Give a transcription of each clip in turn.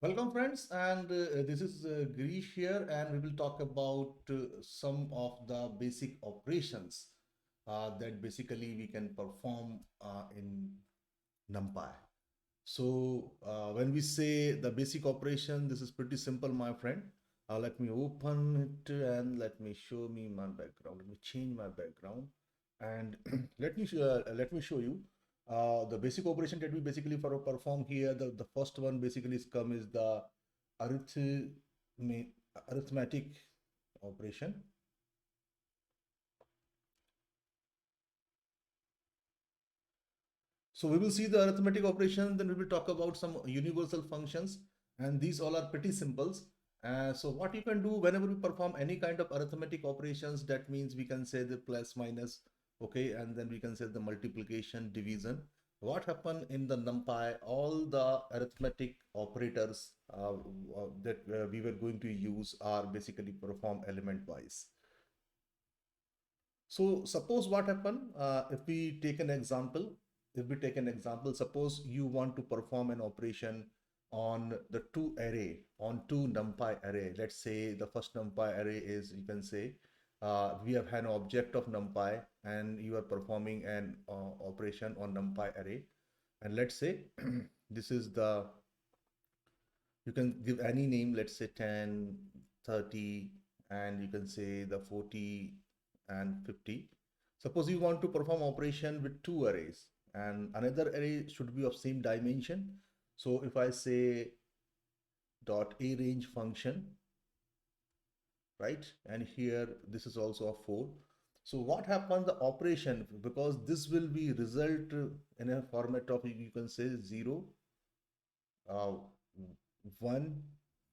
Welcome friends, and this is Girish here, and we will talk about some of the basic operations that basically we can perform in NumPy. So when we say the basic operation, this is pretty simple, my friend. Let me open it and let me show me my background. Let me change my background and let me show you the basic operation that we basically perform here. The first one basically is the arithme- arithmetic operation. So we will see the arithmetic operation, then we will talk about some universal functions, and these all are pretty simple. So what you can do whenever we perform any kind of arithmetic operations, that means we can say the plus minus, okay, and then we can say the multiplication, division. What happened in the NumPy, all the arithmetic operators that we were going to use are basically perform element wise. So suppose what happened, if we take an example, suppose you want to perform an operation on the two NumPy array. Let's say the first NumPy array is, you can say, we have an object of NumPy and you are performing an operation on NumPy array. And let's say this is you can give any name, let's say 10, 30, and you can say the 40 and 50. Suppose you want to perform operation with two arrays and another array should be of same dimension. So if I say dot a range function, right, and here this is also a 4. So what happens, the operation, because this will be result in a format of, you can say 0, uh, 1,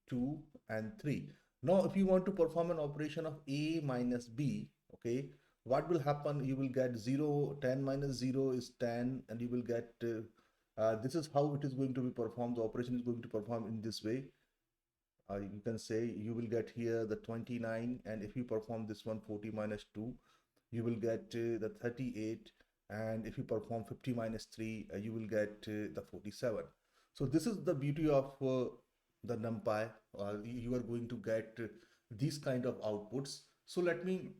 2, and 3. Now, if you want to perform an operation of a minus b, okay, what will happen? You will get 0, 10 minus 0 is 10, and you will get, this is how it is going to be performed. The operation is going to perform in this way. You can say you will get here the 29, and if you perform this one 40 minus 2, you will get the 38, and if you perform 50 minus 3, you will get the 47. So this is the beauty of the NumPy. You are going to get these kind of outputs. So let me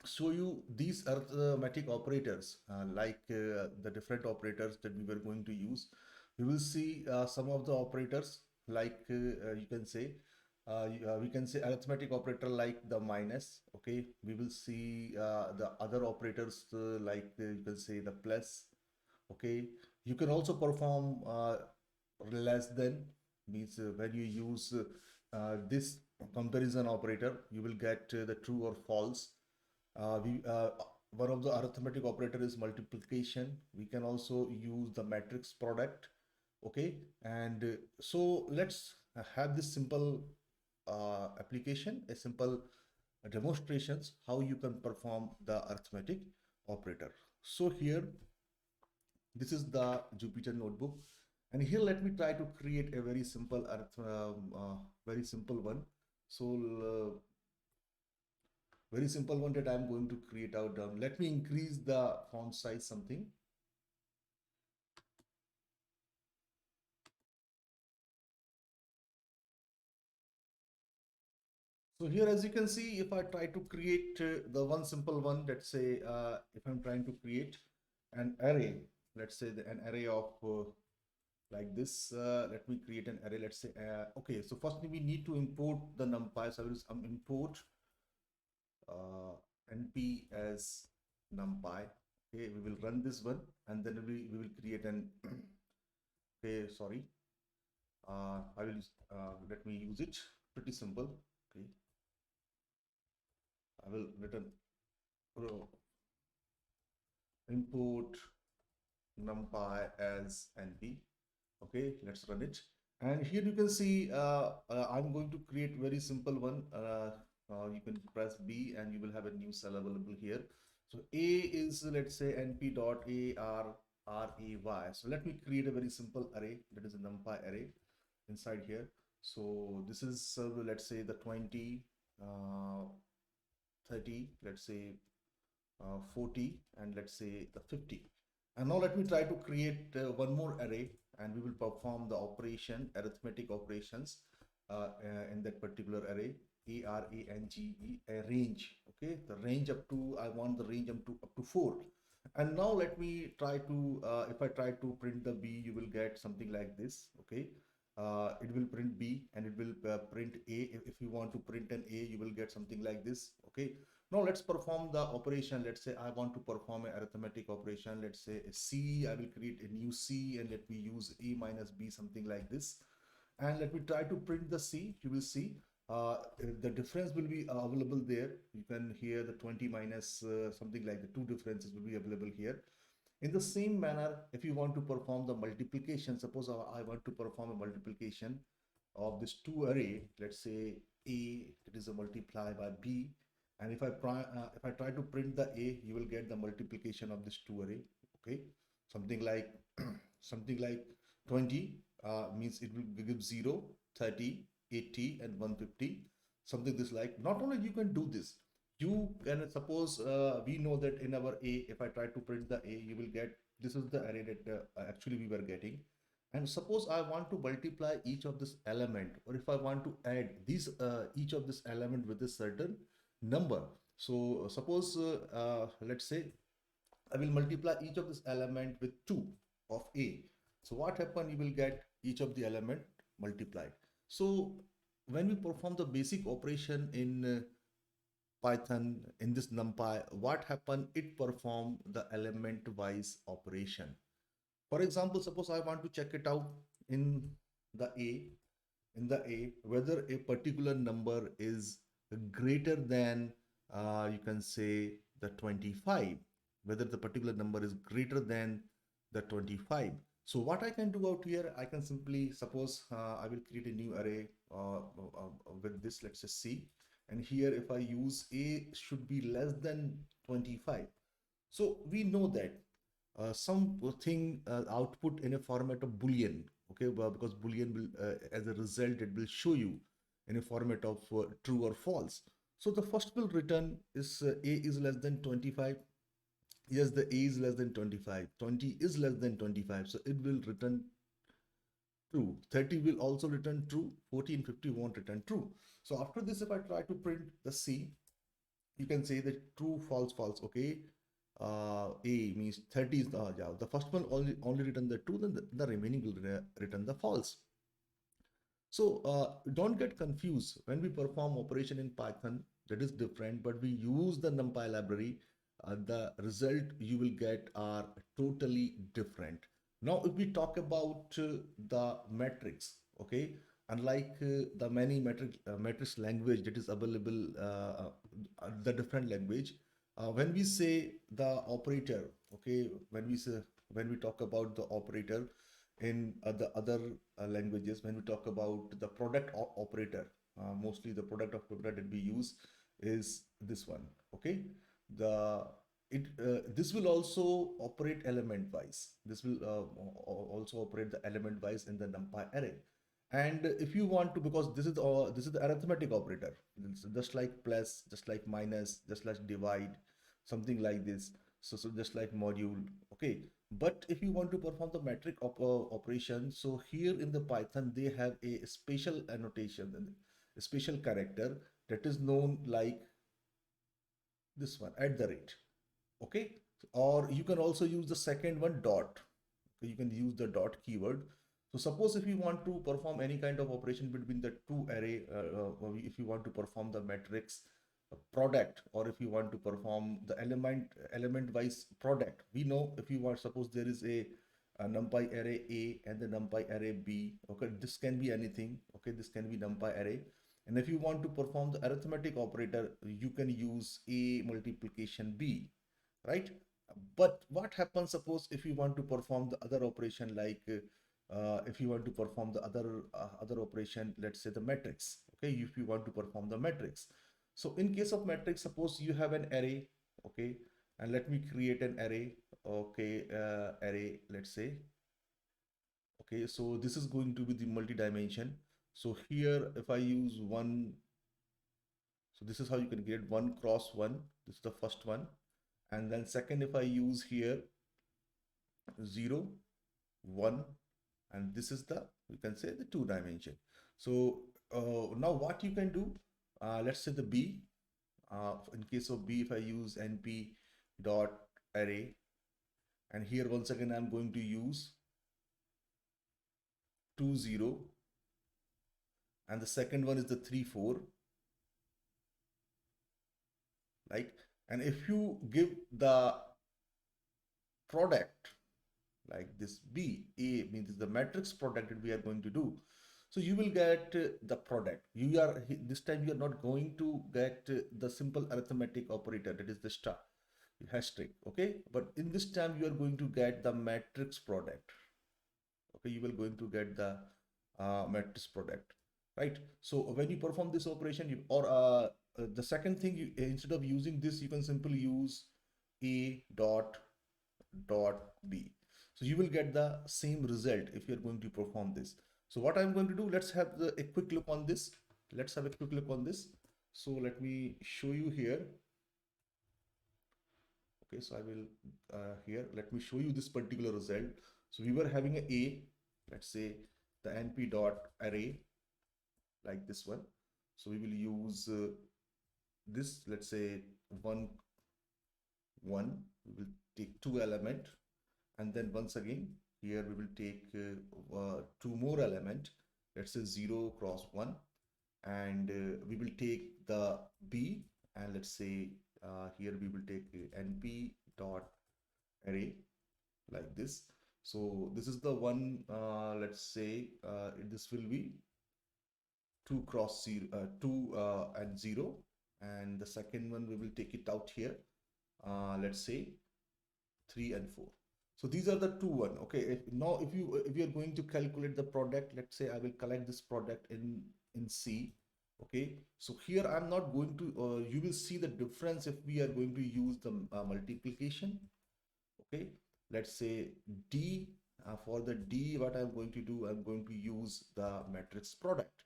show you these arithmetic operators, the different operators that we were going to use. We will see some of the operators, you can say, we can say arithmetic operator like the minus. Okay, we will see the other operators you can say the plus. Okay, you can also perform less than, means when you use this comparison operator, you will get the true or false. We One of the arithmetic operator is multiplication. We can also use the matrix product. Okay, and so let's have this simple application, a simple demonstrations how you can perform the arithmetic operator. So here, this is the Jupyter notebook, and here let me try to create a very simple very simple one. So very simple one that I'm going to create out down. Let me increase the font size something. So here, as you can see, if I try to create the one simple one, let's say if I'm trying to create an array, let's say an array of like this, let me create an array, let's say, okay, so first we need to import the NumPy. So I will import NP as NumPy. Okay, we will run this one and then we will create an, okay, sorry, I will, let me use it, pretty simple. Okay, I will return import NumPy as NP. Okay, let's run it. And here you can see I'm going to create very simple one. You can press B and you will have a new cell available here. So A is, let's say, np dot array. So let me create a very simple array, that is a NumPy array inside here. So this is let's say the 20, 30, let's say 40, and let's say the 50. And now let me try to create one more array. and we will perform the operation, arithmetic operations in that particular array, ARANGE, a range. Okay, the range up to, I want the range up to 4. And now let me try to, if I try to print the B, you will get something like this. Okay, it will print B and it will print A. If you want to print an A, you will get something like this. Okay, now let's perform the operation. Let's say I want to perform an arithmetic operation. Let's say a C, I will create a new C and let me use A minus B, something like this. And let me try to print the C. You will see the difference will be available there. You can hear the 20 minus something like the two differences will be available here. In the same manner, if you want to perform the multiplication, suppose I want to perform a multiplication of this two array, let's say A, it is a multiply by B, and if I try to print the A, you will get the multiplication of this two array. Okay, something like something like 20 means it will give 0, 30, 80, and 150. Something this like. Not only you can do this, you can suppose we know that in our A, if I try to print the A, you will get, this is the array that actually we were getting. And suppose I want to multiply each of this element, or if I want to add these each of this element with a certain number. So suppose let's say I will multiply each of this element with 2 of A. So what happen? You will get each of the element multiplied. So when we perform the basic operation in Python, in this NumPy, what happened? It perform the element wise operation. For example, suppose I want to check it out in the A, whether a particular number is greater than, you can say, the 25, whether the particular number is greater than the 25. So what I can do out here, I can simply suppose I will create a new array with this, let's just see. And here, if I use A should be less than 25. So we know that something output in a format of boolean. Okay, well, because boolean will as a result it will show you in a format of true or false. So the first will return is A is less than 25. Yes, the A is less than 25, 20 is less than 25, so it will return true. 30 will also return true, 40 and 50 won't return true. So after this, if I try to print the C, you can say that true, false, false. Okay, A means 30 is the, yeah, the first one only return the true, then the remaining will return the false. So don't get confused when we perform operation in Python, that is different, but we use the NumPy library, the result you will get are totally different. Now, if we talk about the metrics, okay, unlike the many metrics language that is available, the different language, when we say the operator, okay, when we talk about the operator in the other languages, when we talk about the product operator, mostly the product operator that we use is this one. Okay, the this will also operate element wise. This will also operate the element wise in the NumPy array. And if you want to, because this is the arithmetic operator, it's just like plus, just like minus, just like divide, something like this. So just like module. Okay, but if you want to perform the metric operation, so here in the Python they have a special annotation, a special character that is known like this one, at the rate. Okay, or you can also use the second one, dot. Okay, you can use the dot keyword. So suppose if you want to perform any kind of operation between the two array, if you want to perform the matrix product, or if you want to perform the element wise product, we know if you want, suppose there is a NumPy array A and the NumPy array B. Okay, this can be anything. Okay, this can be NumPy array. And if you want to perform the arithmetic operator, you can use A multiplication B, right? But what happens, suppose if you want to perform the other operation, like if you want to perform the other operation, let's say the matrix. Okay, if you want to perform the matrix, so in case of matrix, suppose you have an array. Okay, and let me create an array. Okay, array, let's say. Okay, so this is going to be the multi-dimension. So here, if I use one, so this is how you can get 1 cross 1. This is the first one. And then second, if I use here 0, 1, and this is the, you can say, the two dimension. So now what you can do, let's say the B, in case of B, if I use np dot array, and here once again I'm going to use 2 0, and the second one is the 3 4, right? And if you give the product like this, B, A means the matrix product that we are going to do. So you will get the product. You are, this time you are not going to get the simple arithmetic operator, that is the star, hash trick, okay? But in this time you are going to get the matrix product. Okay, you will going to get the matrix product, right? So when you perform this operation, you, or the second thing, you, instead of using this, you can simply use A dot B. So you will get the same result if you're going to perform this. So what I'm going to do, let's have a quick look on this. Let's have a quick look on this. So let me show you here. Okay, so I will here, let me show you this particular result. So we were having a, let's say the np dot array like this one. So we will use this, let's say 1 1, we will take 2 element, and then once again here we will take 2 more element, let's say 0 cross 1, and we will take the B, and let's say here we will take np dot array like this. So this is the one, let's say this will be 2 cross 0, 2 and 0, and the second one we will take it out here, let's say 3 and 4. So these are the two one. Okay, now if you are going to calculate the product, let's say I will collect this product in C. Okay, so here I'm not going to, you will see the difference if we are going to use the multiplication. Okay, let's say D, for the D, what I'm going to do, I'm going to use the matrix product.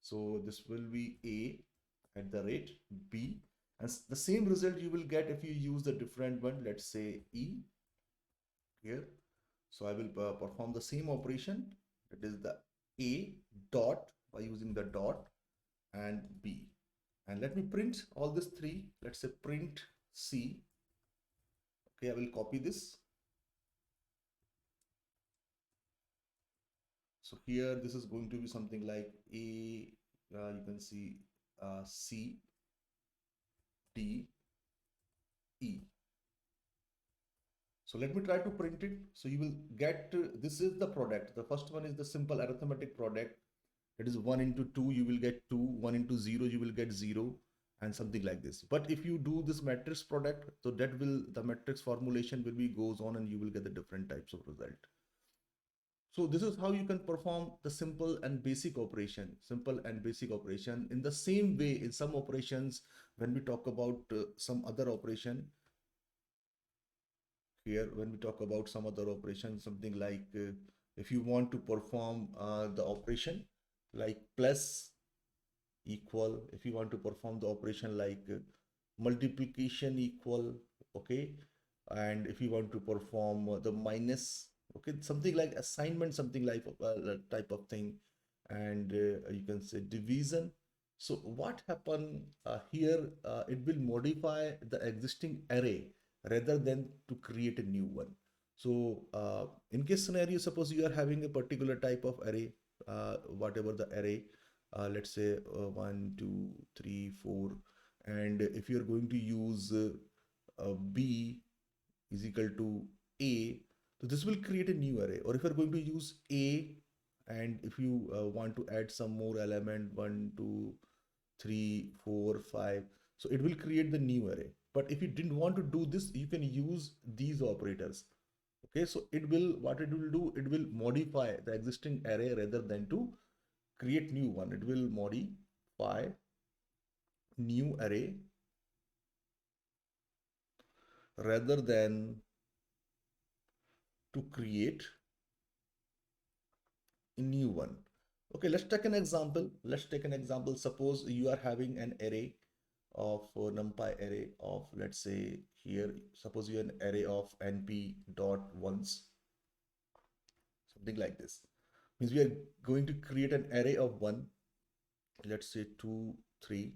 So this will be A at the rate B, and the same result you will get if you use the different one, let's say E here. So I will perform the same operation, that is the A dot, by using the dot, and B, and let me print all these three. Let's say print C. Okay, I will copy this. So here this is going to be something like A, you can see C, D, E. So let me try to print it. So you will get, this is the product. The first one is the simple arithmetic product. It is 1 into 2, you will get 2, 1 into 0, you will get 0, and something like this. But if you do this matrix product, so that will, the matrix formulation will be goes on, and you will get the different types of result. So this is how you can perform the simple and basic operation, simple and basic operation. In the same way, in some operations, when we talk about some other operation, here when we talk about some other operation, something like if you want to perform the operation like plus equal, if you want to perform the operation like multiplication equal, okay, and if you want to perform the minus, okay, something like assignment, something like type of thing, and you can say division. So what happen here, it will modify the existing array rather than to create a new one. So in case scenario, suppose you are having a particular type of array, whatever the array, let's say 1 2 3 4, and if you are going to use B is equal to A, so this will create a new array. Or if you're going to use A, and if you want to add some more element 1 2 3 4 5, so it will create the new array. But if you didn't want to do this, you can use these operators. Okay, so it will, what it will do, it will modify the existing array rather than to create new one. It will modify new array rather than to create a new one. Okay, let's take an example. Let's take an example. Suppose you are having an array of NumPy array of, let's say here, suppose you have an array of np dot ones, something like this. Means we are going to create an array of 1, let's say 2 3,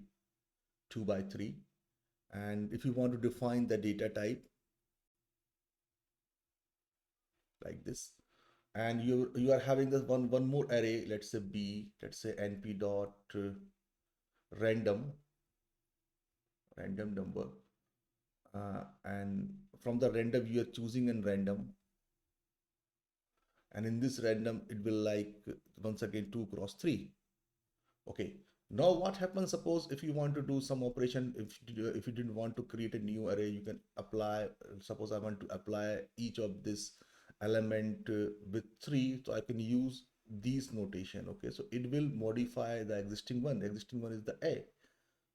2 by 3. And if you want to define the data type like this, and you are having this one more array, let's say b, let's say np dot random random number, and from the random you are choosing in random, and in this random it will like once again 2 cross 3. Okay, now what happens, suppose if you want to do some operation, if you didn't want to create a new array, you can apply, suppose I want to apply each of this element with 3, so I can use these notation. Okay, so it will modify the existing one. The existing one is the a.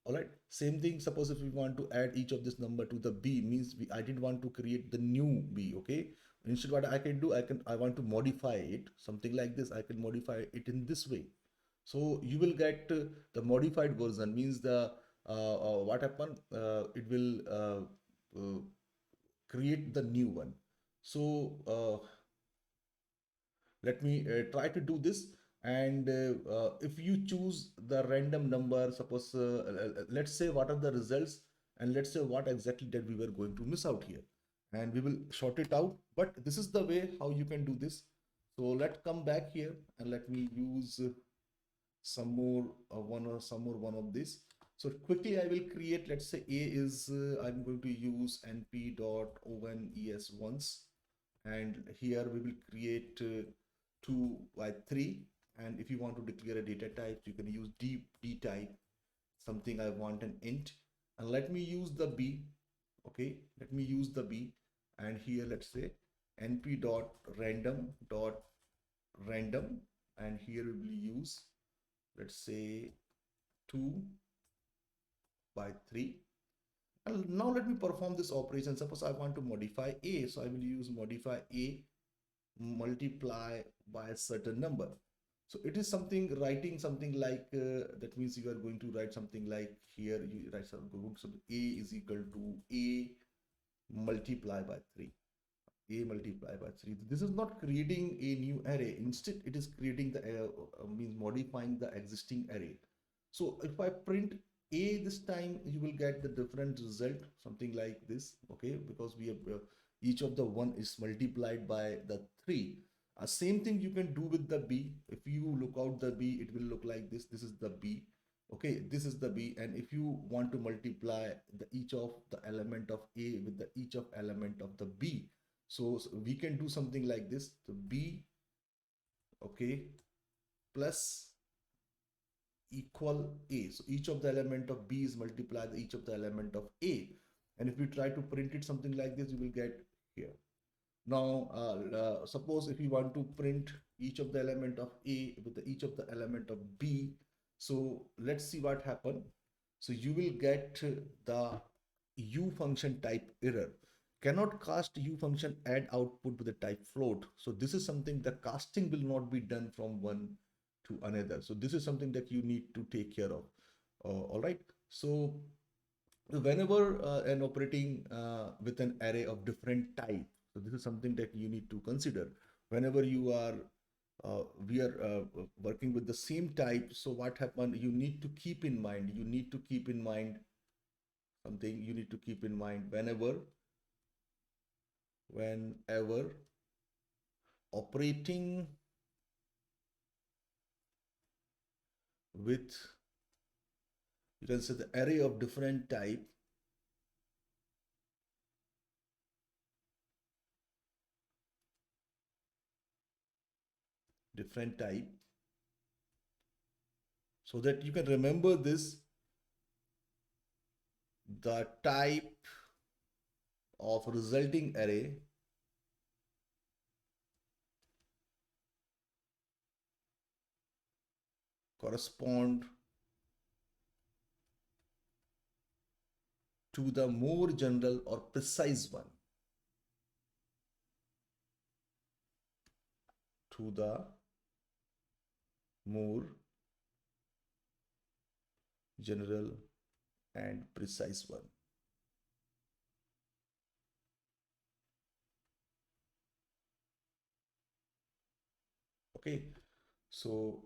All right, same thing, suppose if we want to add each of this number to the b, means I didn't want to create the new b. Okay, instead what I can do, I want to modify it something like this. I can modify it in this way. So you will get the modified version, means the what happened, it will create the new one. So let me try to do this. And if you choose the random number, suppose let's say what are the results, and let's say what exactly that we were going to miss out here, and we will sort it out. But this is the way how you can do this. So let's come back here and let me use some more one of this. So quickly I will create, let's say a is I'm going to use np dot ones once, and here we will create 2 by 3. And if you want to declare a data type, you can use d type, something I want an int, and let me use the b. Okay, let me use the b, and here let's say np dot random, and here we will use, let's say 2 by 3. And now let me perform this operation. Suppose I want to modify a, so I will use modify a multiply by a certain number. So it is something, writing something like that means you are going to write something like, here you write something, so a is equal to a multiply by 3. A multiply by 3. This is not creating a new array. Instead, it is creating the means modifying the existing array. So if I print a this time, you will get the different result, something like this. Okay, because we have each of the one is multiplied by the 3. Same thing you can do with the b. If you look out the b, it will look like this. This is the b. Okay, this is the b, and if you want to multiply the each of the element of a with the each of element of the b, so we can do something like this. So b, okay, plus equal a. So each of the element of b is multiplied each of the element of a. And if we try to print it something like this, you will get here. Now, suppose if you want to print each of the element of a with each of the element of b, so let's see what happened. So you will get the u function type error. Cannot cast u function add output with the type float. So this is something, the casting will not be done from one to another. So this is something that you need to take care of. All right. So whenever an operating with an array of different type, so this is something that you need to consider whenever you are we are working with the same type. So what happened, you need to keep in mind, something you need to keep in mind whenever operating with, you can say, the array of different type, so that you can remember this, the type of resulting array correspond to the more general or precise one, to the more general and precise one. Okay, So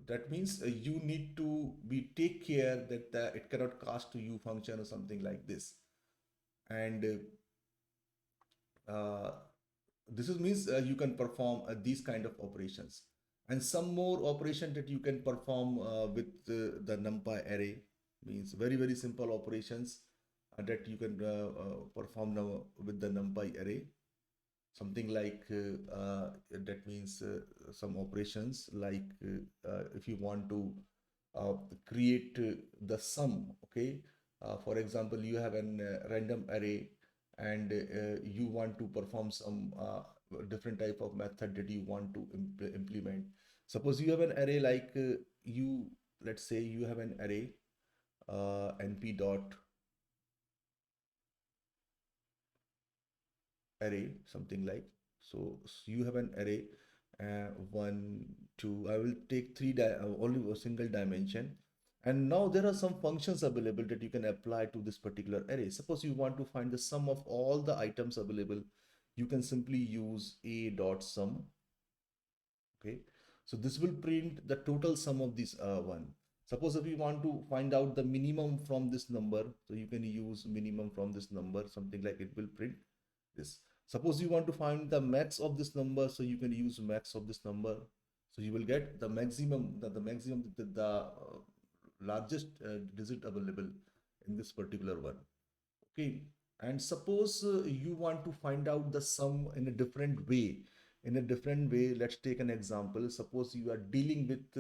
that means you need to be take care that it cannot cast to u function or something like this. And uh, this is means you can perform these kind of operations, and some more operation that you can perform with the numpy array, means very simple operations that you can perform now with the numpy array. Something like that means some operations like if you want to uh, create the sum. Okay, for example, you have an random array, and you want to perform some different type of method that you want to implement. Suppose you have an array like you let's say you have an array np dot array, something like. So you have an array, one, two. I will take only a single dimension, and now there are some functions available that you can apply to this particular array. Suppose you want to find the sum of all the items available, you can simply use a dot sum. Okay, so this will print the total sum of this one. Suppose if you want to find out the minimum from this number, so you can use minimum from this number, something like it will print this. Suppose you want to find the max of this number, so you can use max of this number. So you will get the maximum, the largest digit available in this particular one. Okay, and suppose you want to find out the sum in a different way. In a different way, let's take an example. Suppose you are dealing with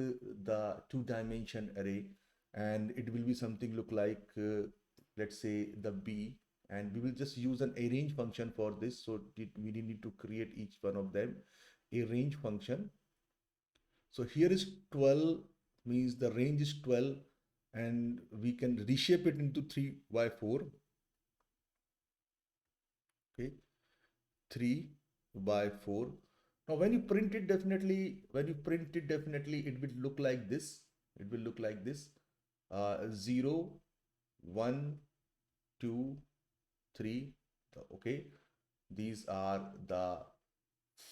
the two-dimension array, and it will be something look like, let's say the b, and we will just use an arrange function for this. So we need to create each one of them, a range function. So here is 12, means the range is 12, and we can reshape it into 3 by 4. Okay, 3 by 4. Now when you print it, definitely it will look like this. It will look like this. 0, 1, 2, 3. Okay, these are the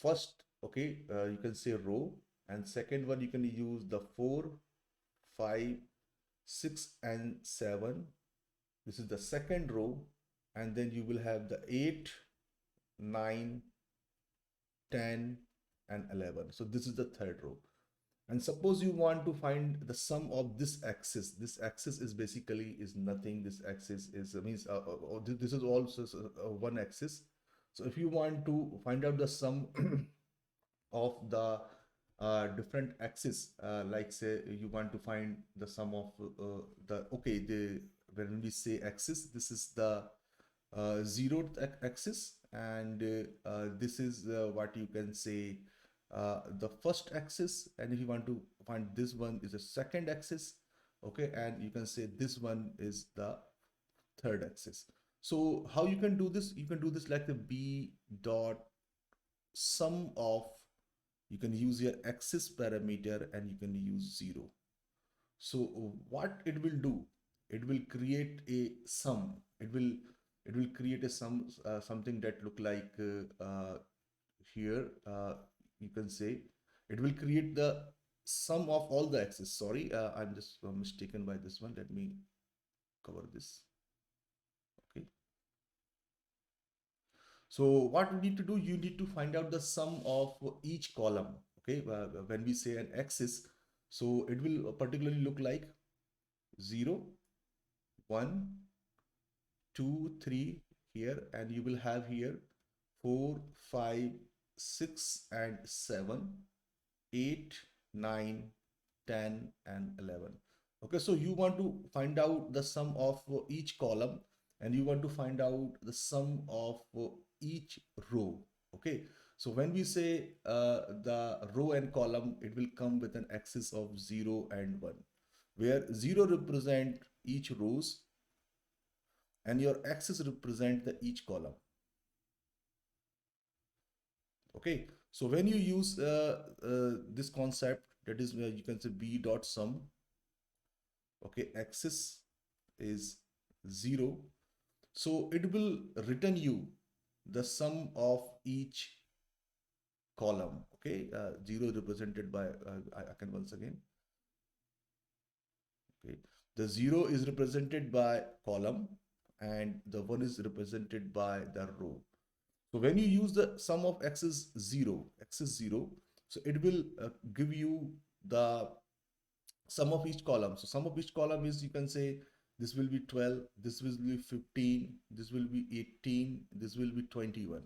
first, okay, you can say row, and second one you can use the 4, 5, 6 and 7. This is the second row, and then you will have the 8, 9, 10 and 11. So this is the third row. And suppose you want to find the sum of this axis. This axis is basically is nothing. This axis is means this is also one axis. So if you want to find out the sum of the different axis, like say you want to find the sum of the, okay, the when we say axis, this is the zeroth axis, and this is what you can say the first axis, and if you want to find this one is the second axis. Okay, and you can say this one is the third axis. So how you can do this? You can do this like the b dot sum of, you can use your axis parameter, and you can use 0. So what it will do? It will create a sum. It will create a sum, something that look like here. You can say it will create the sum of all the axes. Sorry, I'm just mistaken by this one. Let me cover this. Okay. So what we need to do? You need to find out the sum of each column. Okay. When we say an axis, so it will particularly look like 0, 1, 2, 3 here, and you will have here 4, 5, 6 and 7, 8, 9, 10 and 11. Okay, so you want to find out the sum of each column, and you want to find out the sum of each row. Okay, so when we say the row and column, it will come with an axis of 0 and 1, where 0 represent each rows and your axis represent the each column. Okay, so when you use this concept, that is where you can say b dot sum. Okay, axis is 0, so it will return you the sum of each column. Okay, 0 is represented by, I can once again, okay, the 0 is represented by column and the 1 is represented by the row. So when you use the sum of x is 0, so it will give you the sum of each column. So sum of each column is, you can say, this will be 12, this will be 15, this will be 18, this will be 21.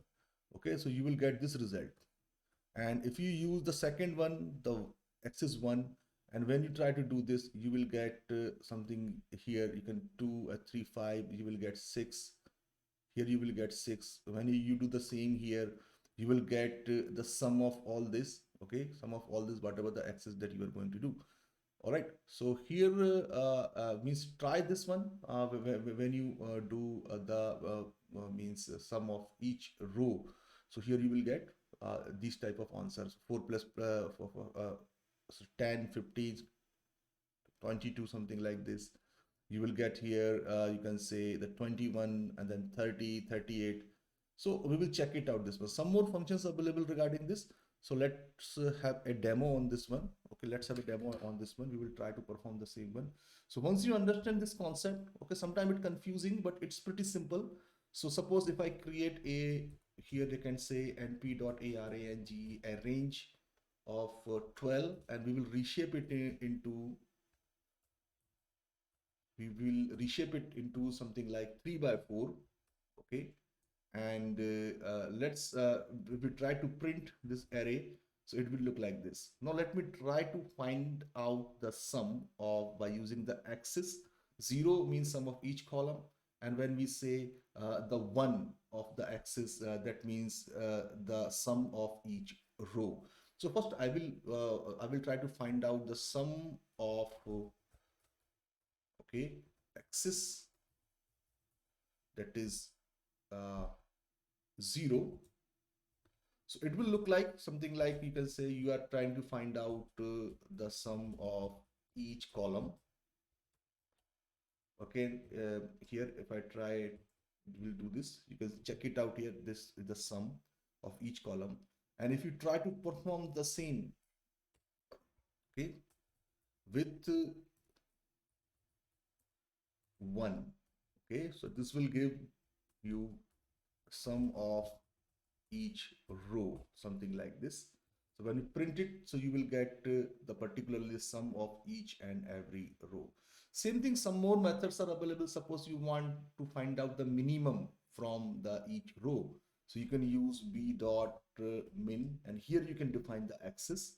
Okay, so you will get this result. And if you use the second one, the x is 1, and when you try to do this, you will get something here. You can 2, 3, 5, you will get 6. Here you will get 6. When you do the same here, you will get the sum of all this. Okay, sum of all this, whatever the x's that you are going to do. All right, so here means try this one when you do the means sum of each row. So here you will get these type of answers: 4 plus so 10, 15, 22, something like this. You will get here, you can say the 21 and then 30, 38. So we will check it out this one. Some more functions available regarding this. So let's have a demo on this one. Okay, let's have a demo on this one. We will try to perform the same one. So once you understand this concept, okay, sometimes it's confusing, but it's pretty simple. So suppose if I create a, here they can say np.arange, a range of 12, and we will reshape it into, we will reshape it into something like 3 by 4. Okay, and let's we try to print this array, so it will look like this. Now let me try to find out the sum of, by using the axis. 0 means sum of each column, and when we say the 1 of the axis, that means the sum of each row. So first I will try to find out the sum of okay, axis, that is uh, 0. So it will look like something like, you can say you are trying to find out the sum of each column. Okay, here if I try it, will do this. You can check it out here. This is the sum of each column. And if you try to perform the same, okay, with 1, okay, so this will give you sum of each row, something like this. So when you print it, so you will get the particularly sum of each and every row. Same thing, some more methods are available. Suppose you want to find out the minimum from the each row. So you can use b dot min, and here you can define the axis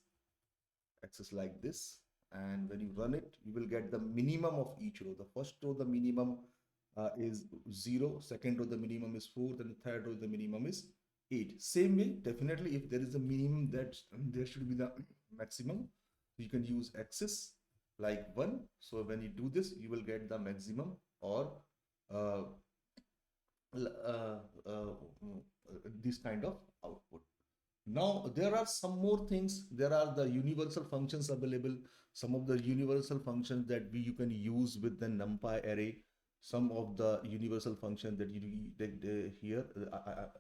like this. And when you run it, you will get the minimum of each row. The first row, the minimum is 0. Second row, the minimum is 4. Then the third row, the minimum is 8. Same way, definitely, if there is a minimum, that there should be the maximum. You can use axis like 1. So when you do this, you will get the maximum, or uh, uh, uh, this kind of output. Now there are some more things. There are the universal functions available. Some of the universal functions that you can use with the NumPy array. Some of the universal functions that here.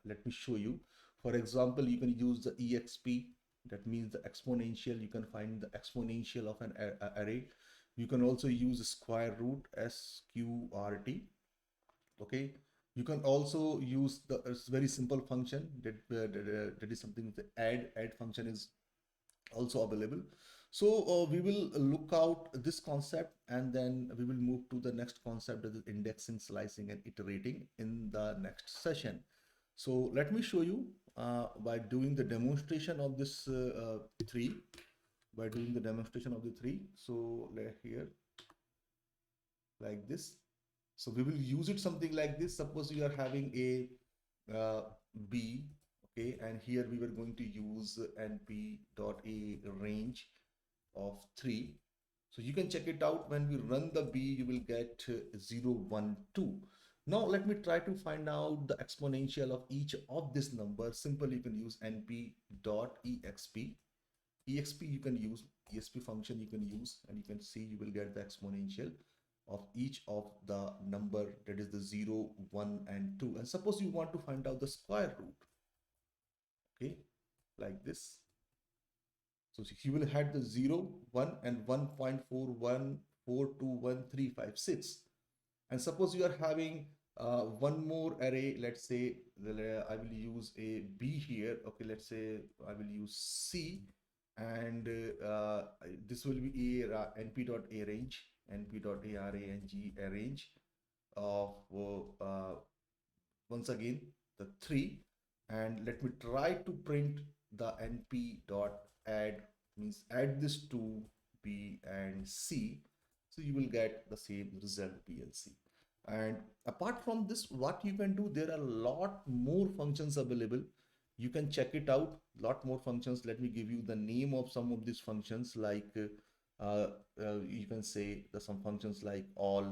Let me show you. For example, you can use the exp. That means the exponential. You can find the exponential of an array. You can also use square root, sqrt. Okay, you can also use the very simple function that is something, the add function is also available. So we will look out this concept, and then we will move to the next concept, that is indexing, slicing, and iterating, in the next session. So let me show you by doing the demonstration of this three, so here, like this. So we will use it something like this. Suppose you are having a b, okay, and here we were going to use np dot a range of 3. So you can check it out. When we run the b, you will get 0, 1, 2. Now let me try to find out the exponential of each of this number. Simple, you can use np dot exp. Exp you can use, exp function you can use, and you can see you will get the exponential of each of the number, that is the 0, 1, and 2. And suppose you want to find out the square root, okay, like this. So you will have the 0, 1 and 1.41421356. And suppose you are having one more array, let's say I will use a B here. Okay, let's say I will use C, and this will be a np.arrange, np.arrange of once again the 3, and let me try to print the np dot add, means add this to B and C, so you will get the same result B and C. And apart from this, what you can do, there are a lot more functions available. You can check it out, lot more functions. Let me give you the name of some of these functions, like you can say the some functions like all,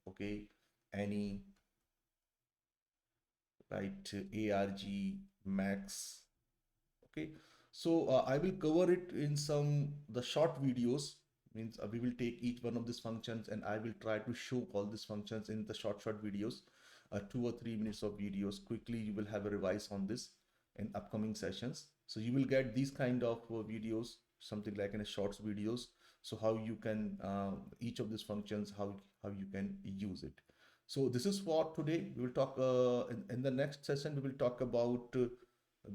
okay, any, right, arg, max. Okay, so I will cover it in some the short videos, means we will take each one of these functions and I will try to show all these functions in the short videos, 2 or 3 minutes of videos. Quickly you will have a revise on this in upcoming sessions. So you will get these kind of videos, something like in a shorts videos, so how you can each of these functions, how you can use it. So this is for today. We will talk in the next session. We will talk about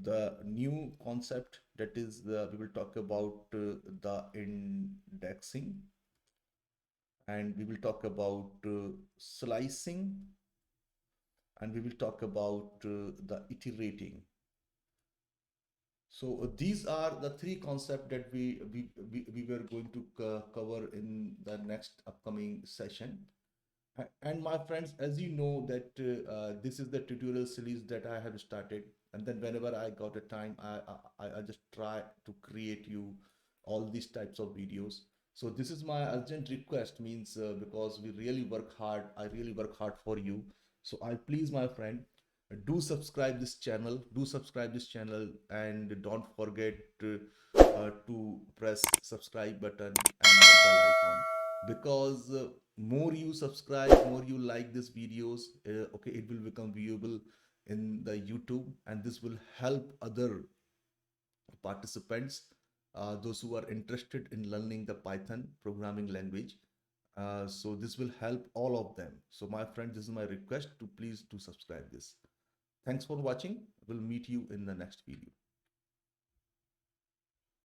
the new concept, that is we will talk about the indexing, and we will talk about slicing, and we will talk about the iterating. So these are the three concepts that we were going to cover in the next upcoming session. And my friends, as you know that this is the tutorial series that I have started, and then whenever I got a time, I just try to create you all these types of videos. So this is my urgent request, means because we really work hard, I really work hard for you. So I please my friend, do subscribe this channel, and don't forget to press subscribe button and the bell icon, because more you subscribe, more you like these videos, okay, it will become viewable in the YouTube, and this will help other participants, those who are interested in learning the Python programming language. So this will help all of them. So my friend, this is my request to please do subscribe this. Thanks for watching. We'll meet you in the next video.